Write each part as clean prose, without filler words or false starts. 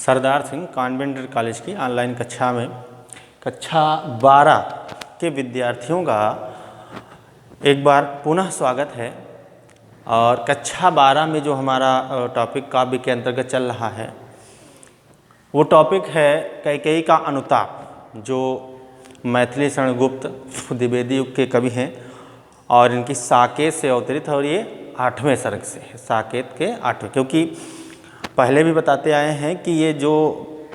Sardar Singh convent college की online कक्षा में कक्षा 12 के विद्यार्थियों का एक बार पुनः स्वागत है। और कक्षा 12 में जो हमारा टॉपिक काव्य के अंतर्गत चल रहा है वो टॉपिक है कैकेयी का अनुताप, जो मैथिली शरण गुप्त द्विवेदी युग के कवि हैं और इनकी साकेत से अवतरित है। और ये 8वें सर्ग से है, साकेत के 8वें, क्योंकि पहले भी बताते आए हैं कि ये जो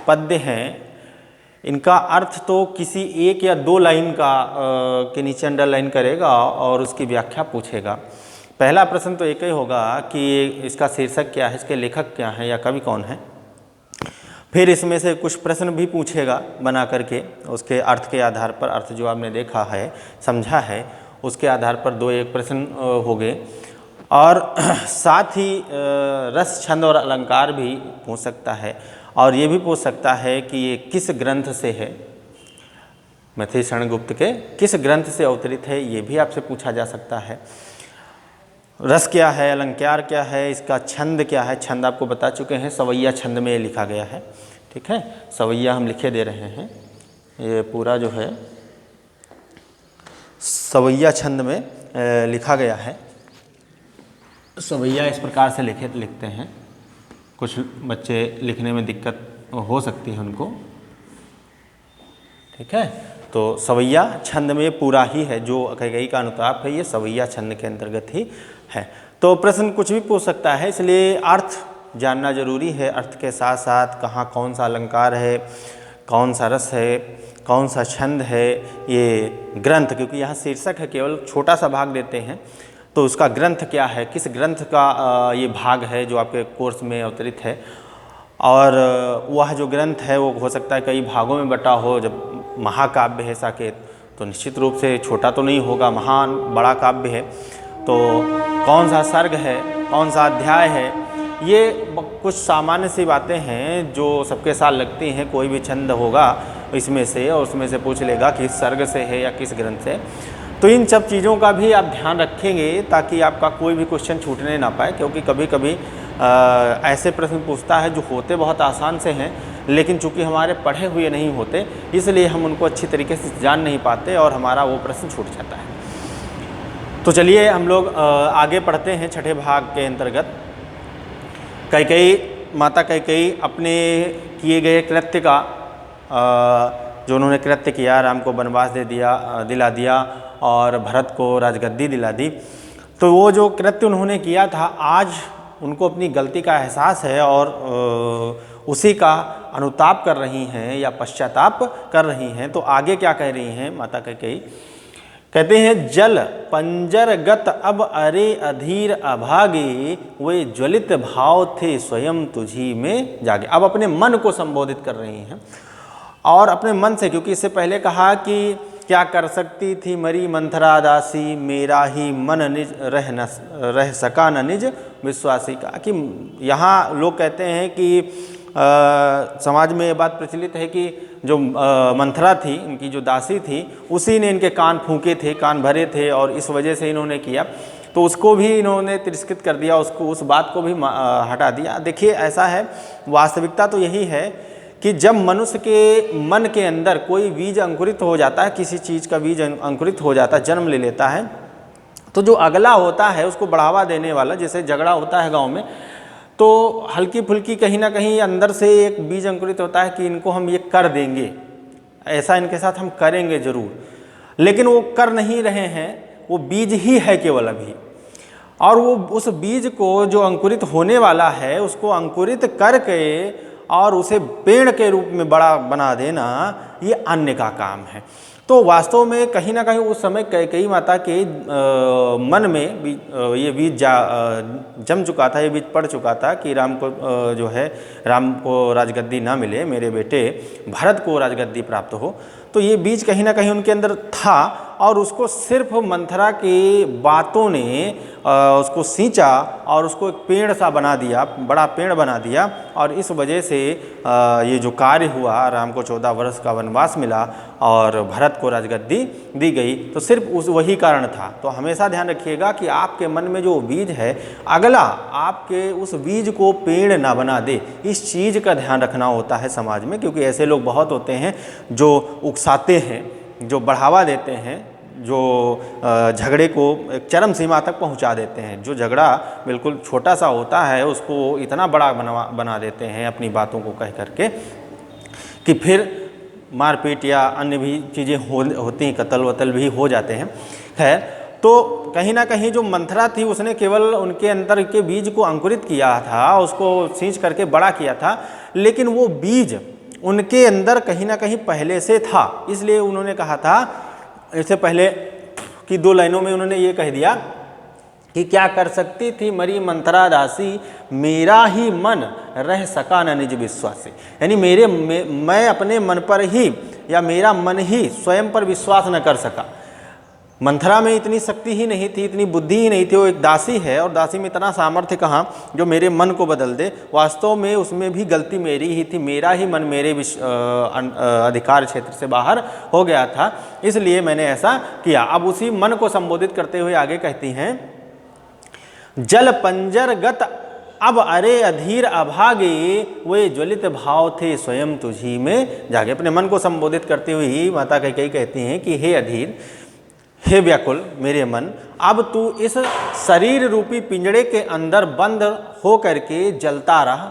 पद्य हैं इनका अर्थ तो किसी एक या दो लाइन का के नीचे अंडरलाइन करेगा और उसकी व्याख्या पूछेगा। पहला प्रश्न तो एक ही होगा कि इसका शीर्षक क्या है, इसके लेखक क्या हैं या कवि कौन है। फिर इसमें से कुछ प्रश्न भी पूछेगा बना करके, उसके अर्थ के आधार पर, अर्थ जो आपने देखा है समझा है उसके आधार पर दो एक प्रश्न हो गए। और साथ ही रस, छंद और अलंकार भी पूछ सकता है और ये भी पूछ सकता है कि ये किस ग्रंथ से है, मैथिली शरण गुप्त के किस ग्रंथ से अवतरित है, ये भी आपसे पूछा जा सकता है। रस क्या है, अलंकार क्या है, इसका छंद क्या है। छंद आपको बता चुके हैं, सवैया छंद में लिखा गया है। ठीक है, सवैया हम लिखे दे रहे हैं, ये पूरा जो है सवैया छंद में लिखा गया है। सवैया इस प्रकार से लिखते हैं, कुछ बच्चे लिखने में दिक्कत हो सकती है उनको। ठीक है, तो सवैया छंद में पूरा ही है, जो कैकेयी का अनुताप है ये सवैया छंद के अंतर्गत ही है। तो प्रश्न कुछ भी पूछ सकता है, इसलिए अर्थ जानना जरूरी है। अर्थ के साथ साथ कहाँ कौन सा अलंकार है, कौन सा रस है, कौन सा छंद है, ये ग्रंथ, क्योंकि यहाँ शीर्षक है, केवल छोटा सा भाग देते हैं, तो उसका ग्रंथ क्या है, किस ग्रंथ का ये भाग है जो आपके कोर्स में अवतरित है। और वह जो ग्रंथ है वो हो सकता है कई भागों में बटा हो। जब महाकाव्य है साकेत तो निश्चित रूप से छोटा तो नहीं होगा, महान बड़ा काव्य है। तो कौन सा सर्ग है, कौन सा अध्याय है, ये कुछ सामान्य सी बातें हैं जो सबके साथ लगती हैं। कोई भी छंद होगा इसमें से और उसमें से पूछ लेगा किस सर्ग से है या किस ग्रंथ से। तो इन सब चीज़ों का भी आप ध्यान रखेंगे ताकि आपका कोई भी क्वेश्चन छूटने ना पाए, क्योंकि कभी कभी ऐसे प्रश्न पूछता है जो होते बहुत आसान से हैं, लेकिन चूंकि हमारे पढ़े हुए नहीं होते इसलिए हम उनको अच्छी तरीके से जान नहीं पाते और हमारा वो प्रश्न छूट जाता है। तो चलिए हम लोग आगे पढ़ते हैं। छठे भाग के अंतर्गत कैकेयी, माता कैकेयी अपने किए गए कृत्य का, जो उन्होंने कृत्य किया, राम को वनवास दिला दिया और भरत को राजगद्दी दिला दी, तो वो जो कृत्य उन्होंने किया था आज उनको अपनी गलती का एहसास है और उसी का अनुताप कर रही हैं या पश्चाताप कर रही हैं। तो आगे क्या कह रही हैं माता कैकेयी, कहते हैं जल पंजरगत अब अरे अधीर अभागे, वे ज्वलित भाव थे स्वयं तुझी में जागे। अब अपने मन को संबोधित कर रही हैं और अपने मन से, क्योंकि इससे पहले कहा कि क्या कर सकती थी मरी मंथरा दासी, मेरा ही मन निज रह सका न निज विश्वासी। का कि यहाँ लोग कहते हैं कि समाज में ये बात प्रचलित है कि जो मंथरा थी, इनकी जो दासी थी, उसी ने इनके कान फूंके थे, कान भरे थे और इस वजह से इन्होंने किया, तो उसको भी इन्होंने तिरस्कृत कर दिया, उसको उस बात को भी हटा दिया। देखिए ऐसा है, वास्तविकता तो यही है कि जब मनुष्य के मन के अंदर कोई बीज अंकुरित हो जाता है, किसी चीज़ का बीज अंकुरित हो जाता है, जन्म ले लेता है, तो जो अगला होता है उसको बढ़ावा देने वाला, जैसे झगड़ा होता है गांव में, तो हल्की फुल्की कहीं ना कहीं अंदर से एक बीज अंकुरित होता है कि इनको हम ये कर देंगे, ऐसा इनके साथ हम करेंगे ज़रूर, लेकिन वो कर नहीं रहे हैं, वो बीज ही है केवल अभी। और वो उस बीज को जो अंकुरित होने वाला है उसको अंकुरित करके और उसे पेड़ के रूप में बड़ा बना देना, ये अन्य का काम है। तो वास्तव में कहीं ना कहीं उस समय कैकेयी माता के मन में ये बीज जम चुका था, ये बीज पड़ चुका था कि राम को जो है, राम को राजगद्दी ना मिले, मेरे बेटे भरत को राजगद्दी प्राप्त हो। तो ये बीज कहीं ना कहीं उनके अंदर था और उसको सिर्फ मंथरा की बातों ने उसको सींचा और उसको एक पेड़ सा बना दिया, बड़ा पेड़ बना दिया। और इस वजह से ये जो कार्य हुआ, राम को 14 वर्ष का वनवास मिला और भरत को राजगद्दी दी गई, तो सिर्फ उस वही कारण था। तो हमेशा ध्यान रखिएगा कि आपके मन में जो बीज है, अगला आपके उस बीज को पेड़ ना बना दे, इस चीज़ का ध्यान रखना होता है समाज में। क्योंकि ऐसे लोग बहुत होते हैं जो उकसाते हैं, जो बढ़ावा देते हैं, जो झगड़े को एक चरम सीमा तक पहुंचा देते हैं। जो झगड़ा बिल्कुल छोटा सा होता है उसको इतना बड़ा बना देते हैं अपनी बातों को कह करके कि फिर मारपीट या अन्य भी चीज़ें होती हैं, कत्ल वतल भी हो जाते हैं। खैर, तो कहीं ना कहीं जो मंथरा थी उसने केवल उनके अंदर के बीज को अंकुरित किया था, उसको सींच करके बड़ा किया था, लेकिन वो बीज उनके अंदर कहीं ना कहीं पहले से था। इसलिए उन्होंने कहा था, इससे पहले कि 2 लाइनों में उन्होंने ये कह दिया कि क्या कर सकती थी मरी मंथरा दासी, मेरा ही मन रह सका न निज विश्वास से। यानी मैं अपने मन पर ही, या मेरा मन ही स्वयं पर विश्वास न कर सका। मंथरा में इतनी शक्ति ही नहीं थी, इतनी बुद्धि ही नहीं थी। वो एक दासी है और दासी में इतना सामर्थ्य कहाँ जो मेरे मन को बदल दे। वास्तव में उसमें भी गलती मेरी ही थी, मेरा ही मन मेरे अधिकार क्षेत्र से बाहर हो गया था, इसलिए मैंने ऐसा किया। अब उसी मन को संबोधित करते हुए आगे कहती हैं, जल पंजर गत अब अरे अधीर अभागे, वे ज्वलित भाव थे स्वयं तुझी में जागे। अपने मन को संबोधित करते हुए ही माता कैकेयी कहती हैं कि हे अधीर, हे व्याकुल मेरे मन, अब तू इस शरीर रूपी पिंजड़े के अंदर बंद हो करके जलता रहा।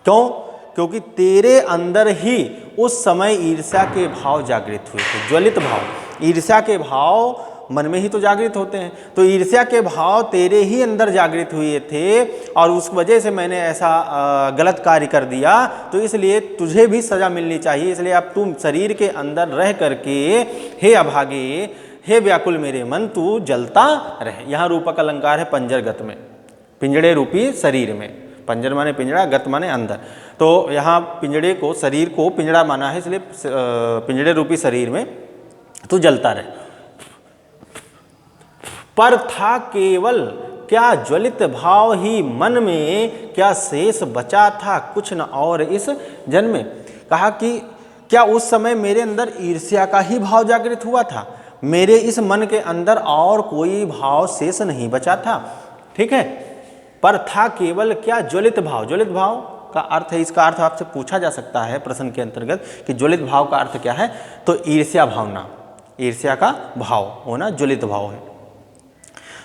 क्यों? क्योंकि तेरे अंदर ही उस समय ईर्ष्या के भाव जागृत हुए थे। ज्वलित भाव, ईर्ष्या के भाव मन में ही तो जागृत होते हैं, तो ईर्ष्या के भाव तेरे ही अंदर जागृत हुए थे और उस वजह से मैंने ऐसा गलत कार्य कर दिया, तो इसलिए तुझे भी सजा मिलनी चाहिए। इसलिए अब तुम शरीर के अंदर रह करके हे अभागे, हे व्याकुल मेरे मन, तू जलता रहे। यहाँ रूपक अलंकार है पंजरगत में, पिंजड़े रूपी शरीर में। पंजर माने पिंजड़ा, गत माने अंदर। तो यहाँ पिंजड़े को, शरीर को पिंजड़ा माना है, इसलिए पिंजड़े रूपी शरीर में तू जलता रहे। पर था केवल क्या ज्वलित भाव ही मन में, क्या शेष बचा था कुछ न और इस जन्म में। कहा कि क्या उस समय मेरे अंदर ईर्ष्या का ही भाव जागृत हुआ था, मेरे इस मन के अंदर और कोई भाव शेष नहीं बचा था। ठीक है, पर था केवल क्या ज्वलित भाव। ज्वलित भाव का अर्थ है, इसका अर्थ आपसे पूछा जा सकता है प्रश्न के अंतर्गत कि ज्वलित भाव का अर्थ क्या है, तो ईर्ष्या भावना, ईर्ष्या का भाव होना ज्वलित भाव है।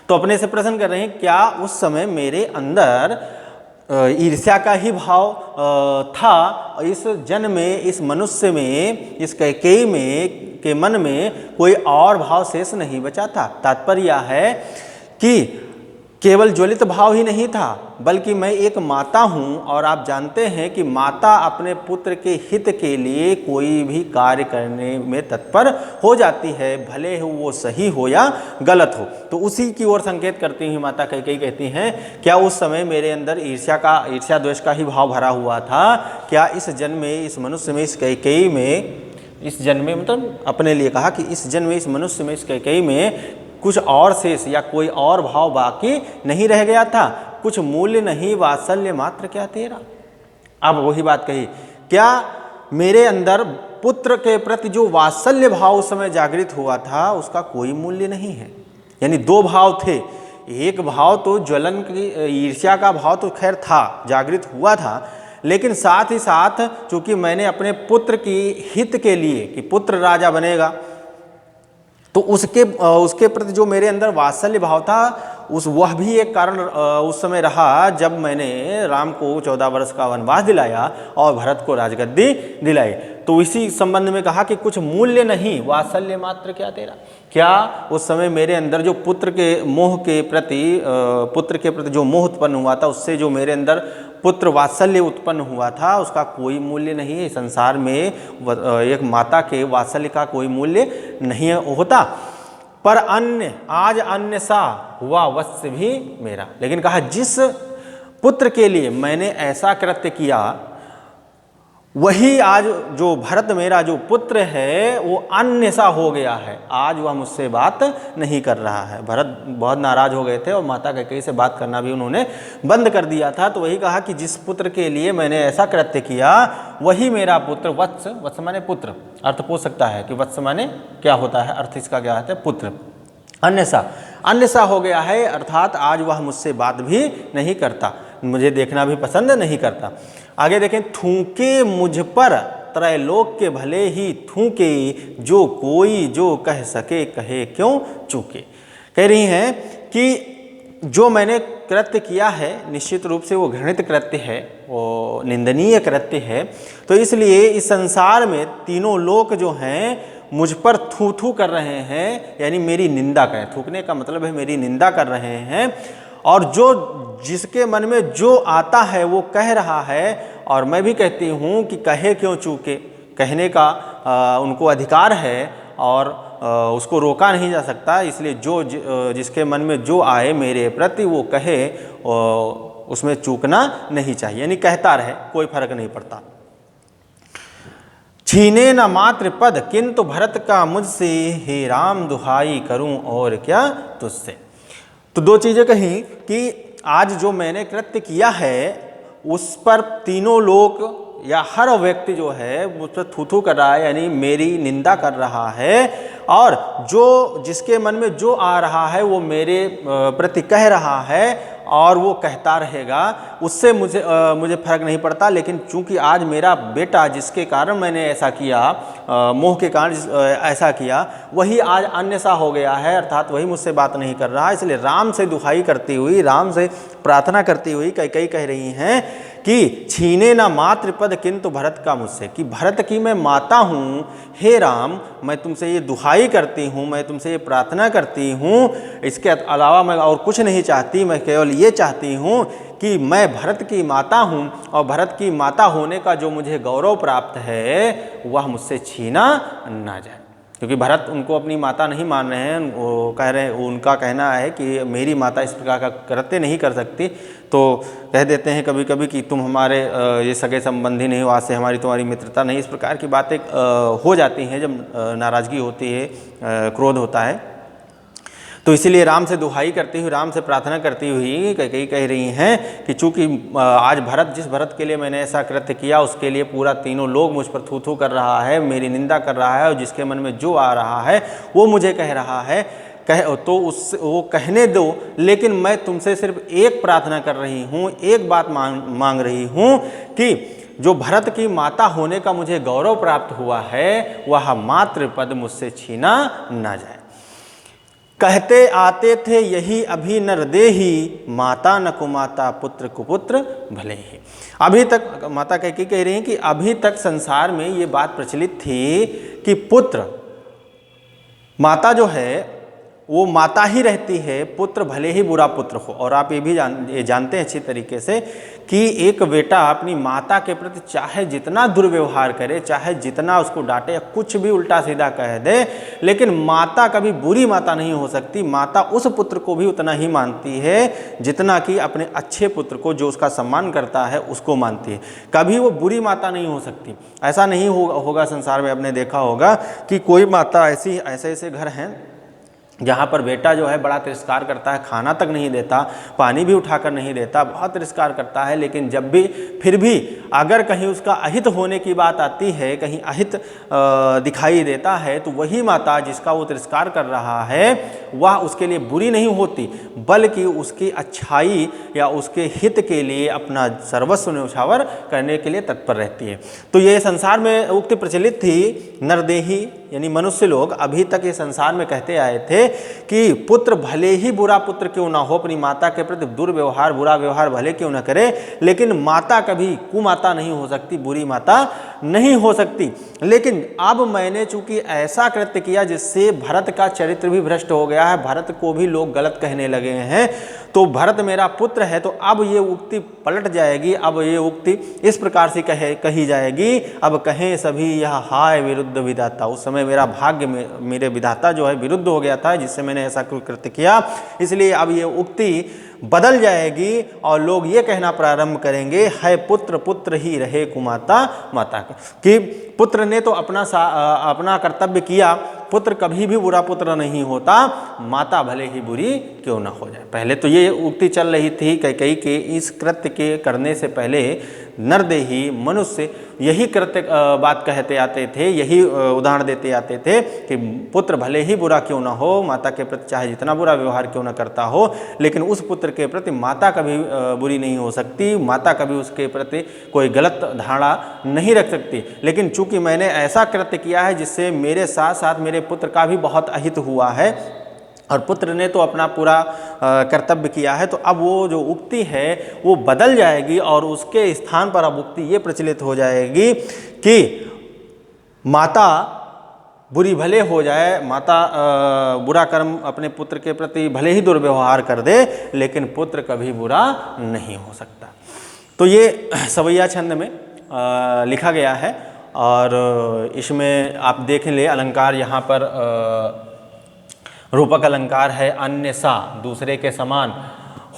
तो अपने से प्रश्न कर रहे हैं, क्या उस समय मेरे अंदर ईर्ष्या का ही भाव था, इस जन्म में, इस मनुष्य में, इस कैकेयी में के मन में कोई और भाव शेष नहीं बचा था। तात्पर्य यह है कि केवल ज्वलित भाव ही नहीं था, बल्कि मैं एक माता हूँ और आप जानते हैं कि माता अपने पुत्र के हित के लिए कोई भी कार्य करने में तत्पर हो जाती है, भले ही वो सही हो या गलत हो। तो उसी की ओर संकेत करती हुई माता कैकेयी कहती हैं, क्या उस समय मेरे अंदर ईर्ष्या द्वेष का ही भाव भरा हुआ था? क्या इस जन्म में, इस मनुष्य में, इस कैकेयी में, इस जन्म में मतलब अपने लिए कहा कि इस जन्म में, इस मनुष्य में, इस कैकेयी में कुछ और शेष या कोई और भाव बाकी नहीं रह गया था? कुछ मूल्य नहीं वात्सल्य मात्र क्या तेरा। अब वही बात कही, क्या मेरे अंदर पुत्र के प्रति जो वात्सल्य भाव उस समय जागृत हुआ था उसका कोई मूल्य नहीं है? यानी 2 भाव थे। एक भाव तो ज्वलन की, ईर्ष्या का भाव तो खैर था, जागृत हुआ था, लेकिन साथ ही साथ चूंकि मैंने अपने पुत्र की हित के लिए कि पुत्र राजा बनेगा, तो उसके प्रति जो मेरे अंदर वात्सल्य भाव था, वह भी एक कारण उस समय रहा जब मैंने राम को 14 वर्ष का वनवास दिलाया और भरत को राजगद्दी दिलाई। तो इसी संबंध में कहा कि कुछ मूल्य नहीं वात्सल्य मात्र क्या तेरा। क्या उस समय मेरे अंदर जो पुत्र के प्रति जो मोह उत्पन्न हुआ था, उससे जो मेरे अंदर पुत्र वात्सल्य उत्पन्न हुआ था, उसका कोई मूल्य नहीं है। संसार में एक माता के वात्सल्य का कोई मूल्य नहीं होता। पर आज अन्य सा हुआ वत्स भी मेरा। लेकिन कहा जिस पुत्र के लिए मैंने ऐसा कृत्य किया, वही आज जो भरत मेरा जो पुत्र है वो अन्य सा हो गया है, आज वह मुझसे बात नहीं कर रहा है। भरत बहुत नाराज हो गए थे और माता कैकेयी से बात करना भी उन्होंने बंद कर दिया था। तो वही कहा कि जिस पुत्र के लिए मैंने ऐसा कृत्य किया वही मेरा पुत्र, वत्स, वत्स माने पुत्र, अर्थ पूछ सकता है कि वत्स माने क्या होता है, अर्थ इसका क्या होता है, पुत्र। अन्य सा हो गया है, अर्थात आज वह मुझसे बात भी नहीं करता, मुझे देखना भी पसंद नहीं करता। आगे देखें, थूके मुझ पर त्रैलोक के भले ही थूके, जो कोई जो कह सके कहे क्यों चूके। कह रही हैं कि जो मैंने कृत्य किया है निश्चित रूप से वो घृणित कृत्य है, वो निंदनीय कृत्य है। तो इसलिए इस संसार में तीनों लोक जो हैं मुझ पर थू थू कर रहे हैं, यानी मेरी निंदा करें, थूकने का मतलब है मेरी निंदा कर रहे हैं। और जो जिसके मन में जो आता है वो कह रहा है, और मैं भी कहती हूँ कि कहे क्यों चूके, कहने का उनको अधिकार है और उसको रोका नहीं जा सकता। इसलिए जो जिसके मन में जो आए मेरे प्रति वो कहे, उसमें चूकना नहीं चाहिए, यानी कहता रहे, कोई फर्क नहीं पड़ता। छीने न मात्र पद किंतु भरत का मुझसे, हे राम दुहाई करूं और क्या तुझसे। तो दो चीजें कही कि आज जो मैंने कृत्य किया है उस पर तीनों लोग या हर व्यक्ति जो है मुझ पर थू थू कर रहा है, यानी मेरी निंदा कर रहा है। और जो जिसके मन में जो आ रहा है वो मेरे प्रति कह रहा है और वो कहता रहेगा, उससे मुझे फर्क नहीं पड़ता। लेकिन चूंकि आज मेरा बेटा जिसके कारण मैंने ऐसा किया, मोह के कारण ऐसा किया, वही आज अन्य सा हो गया है, अर्थात वही मुझसे बात नहीं कर रहा। इसलिए राम से दुहाई करती हुई, राम से प्रार्थना करती हुई कैकेयी कह रही हैं कि छीने ना मातृ पद किंतु भरत का मुझसे, कि भरत की मैं माता हूँ, हे राम मैं तुमसे ये दुहाई करती हूँ, मैं तुमसे ये प्रार्थना करती हूँ, इसके अलावा मैं और कुछ नहीं चाहती, मैं केवल ये चाहती हूँ कि मैं भरत की माता हूँ और भरत की माता होने का जो मुझे गौरव प्राप्त है वह मुझसे छीना ना जाए। क्योंकि भरत उनको अपनी माता नहीं मान रहे हैं, वो कह रहे हैं, उनका कहना है कि मेरी माता इस प्रकार का कृत्य नहीं कर सकती। तो कह देते हैं कभी कभी कि तुम हमारे ये सगे संबंधी नहीं हो, आज से हमारी तुम्हारी मित्रता नहीं, इस प्रकार की बातें हो जाती हैं जब नाराज़गी होती है, क्रोध होता है। तो इसीलिए राम से दुहाई करती हुई, राम से प्रार्थना करती हुई कैकेयी कह रही हैं कि चूंकि आज भरत, जिस भरत के लिए मैंने ऐसा कृत्य किया उसके लिए पूरा तीनों लोग मुझ पर थू थू कर रहा है, मेरी निंदा कर रहा है, और जिसके मन में जो आ रहा है वो मुझे कह रहा है, तो वो कहने दो। लेकिन मैं तुमसे सिर्फ एक प्रार्थना कर रही हूँ, एक बात मांग रही हूँ कि जो भरत की माता होने का मुझे गौरव प्राप्त हुआ है वह मातृ पद मुझसे छीना ना जाए। कहते आते थे यही अभी नर देही, माता न कुमाता पुत्र कुपुत्र भले ही। अभी तक माता कैकेयी कह रही हैं कि अभी तक संसार में ये बात प्रचलित थी कि पुत्र, माता जो है वो माता ही रहती है, पुत्र भले ही बुरा पुत्र हो। और आप ये भी जानते हैं अच्छी तरीके से कि एक बेटा अपनी माता के प्रति चाहे जितना दुर्व्यवहार करे, चाहे जितना उसको डांटे या कुछ भी उल्टा सीधा कह दे, लेकिन माता कभी बुरी माता नहीं हो सकती। माता उस पुत्र को भी उतना ही मानती है जितना कि अपने अच्छे पुत्र को, जो उसका सम्मान करता है, उसको मानती है। कभी वो बुरी माता नहीं हो सकती। ऐसा नहीं होगा संसार में, आपने देखा होगा कि कोई माता ऐसे घर हैं जहाँ पर बेटा जो है बड़ा तिरस्कार करता है, खाना तक नहीं देता, पानी भी उठाकर नहीं देता, बहुत तिरस्कार करता है। लेकिन जब भी फिर भी अगर कहीं उसका अहित होने की बात आती है, कहीं अहित दिखाई देता है, तो वही माता जिसका वो तिरस्कार कर रहा है वह उसके लिए बुरी नहीं होती, बल्कि उसकी अच्छाई या उसके हित के लिए अपना सर्वस्व न्यौछावर करने के लिए तत्पर रहती है। तो ये संसार में उक्ति प्रचलित थी, नरदेही यानी मनुष्य लोग अभी तक ये संसार में कहते आए थे कि पुत्र भले ही बुरा पुत्र क्यों ना हो, अपनी माता के प्रति दुर्व्यवहार, बुरा व्यवहार भले क्यों ना करे, लेकिन माता कभी कुमाता नहीं हो सकती, बुरी माता नहीं हो सकती। लेकिन अब मैंने चूंकि ऐसा कृत्य किया जिससे भरत का चरित्र भी भ्रष्ट हो गया है, भरत को भी लोग गलत कहने लगे हैं, तो भरत मेरा पुत्र है, तो अब ये उक्ति पलट जाएगी। अब ये उक्ति इस प्रकार से कही जाएगी, अब कहें सभी यह हाय विरुद्ध विधाता। उस समय मेरा भाग्य, मेरे विधाता जो है विरुद्ध हो गया था, जिससे मैंने ऐसा कृत्य किया, इसलिए अब ये उक्ति बदल जाएगी और लोग ये कहना प्रारंभ करेंगे, है पुत्र पुत्र ही रहे कुमाता माता कि पुत्र ने तो अपना कर्तव्य किया, पुत्र कभी भी बुरा पुत्र नहीं होता, माता भले ही बुरी क्यों ना हो जाए। पहले तो ये उक्ति चल रही थी कैकेयी के इस कृत्य के करने से पहले नरदेही मनुष्य यही कृत्य बात कहते आते थे, यही उदाहरण देते आते थे कि पुत्र भले ही बुरा क्यों ना हो, माता के प्रति चाहे जितना बुरा व्यवहार क्यों ना करता हो, लेकिन उस पुत्र के प्रति माता कभी बुरी नहीं हो सकती, माता कभी उसके प्रति कोई गलत धारणा नहीं रख सकती। लेकिन चूंकि मैंने ऐसा कृत्य किया है जिससे मेरे साथ साथ मेरे पुत्र का भी बहुत अहित हुआ है और पुत्र ने तो अपना पूरा कर्तव्य किया है, तो अब वो जो उक्ति है वो बदल जाएगी और उसके स्थान पर अब उक्ति ये प्रचलित हो जाएगी कि माता बुरी भले हो जाए, माता बुरा कर्म अपने पुत्र के प्रति भले ही दुर्व्यवहार कर दे, लेकिन पुत्र कभी बुरा नहीं हो सकता। तो ये सवैया छंद में लिखा गया है और इसमें आप देख ले अलंकार यहाँ पर रूपक अलंकार है, अन्य सा दूसरे के समान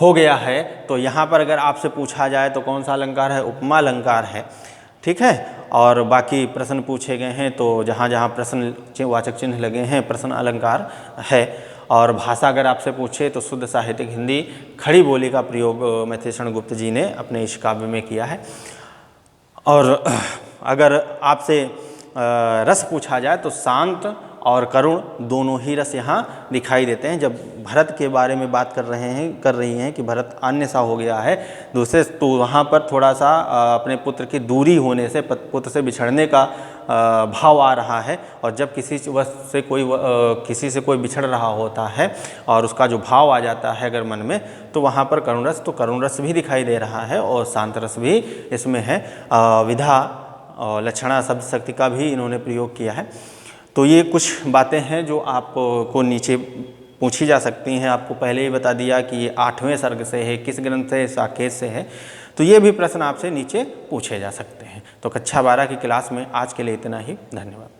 हो गया है। तो यहाँ पर अगर आपसे पूछा जाए तो कौन सा अलंकार है, उपमा अलंकार है, ठीक है। और बाकी प्रश्न पूछे गए हैं तो जहाँ जहाँ प्रश्न वाचक चिन्ह लगे हैं प्रश्न अलंकार है। और भाषा अगर आपसे पूछे तो शुद्ध साहित्यिक हिंदी खड़ी बोली का प्रयोग मैथिलीशरण गुप्त जी ने अपने इस काव्य में किया है। और अगर आपसे रस पूछा जाए तो शांत और करुण दोनों ही रस यहाँ दिखाई देते हैं। जब भरत के बारे में बात कर रही हैं कि भरत अन्य सा हो गया है दूसरे, तो वहाँ पर थोड़ा सा अपने पुत्र की दूरी होने से, पुत्र से बिछड़ने का भाव आ रहा है। और जब किसी से कोई बिछड़ रहा होता है और उसका जो भाव आ जाता है अगर मन में, तो वहाँ पर करुण रस, तो करुण रस भी दिखाई दे रहा है और शांत रस भी इसमें है। विधा और लक्षणा शब्द शक्ति का भी इन्होंने प्रयोग किया है। तो ये कुछ बातें हैं जो आपको नीचे पूछी जा सकती हैं। आपको पहले ही बता दिया कि ये 8वें सर्ग से है, किस ग्रंथ से, साकेत से है, तो ये भी प्रश्न आपसे नीचे पूछे जा सकते हैं। तो कक्षा 12 की क्लास में आज के लिए इतना ही। धन्यवाद।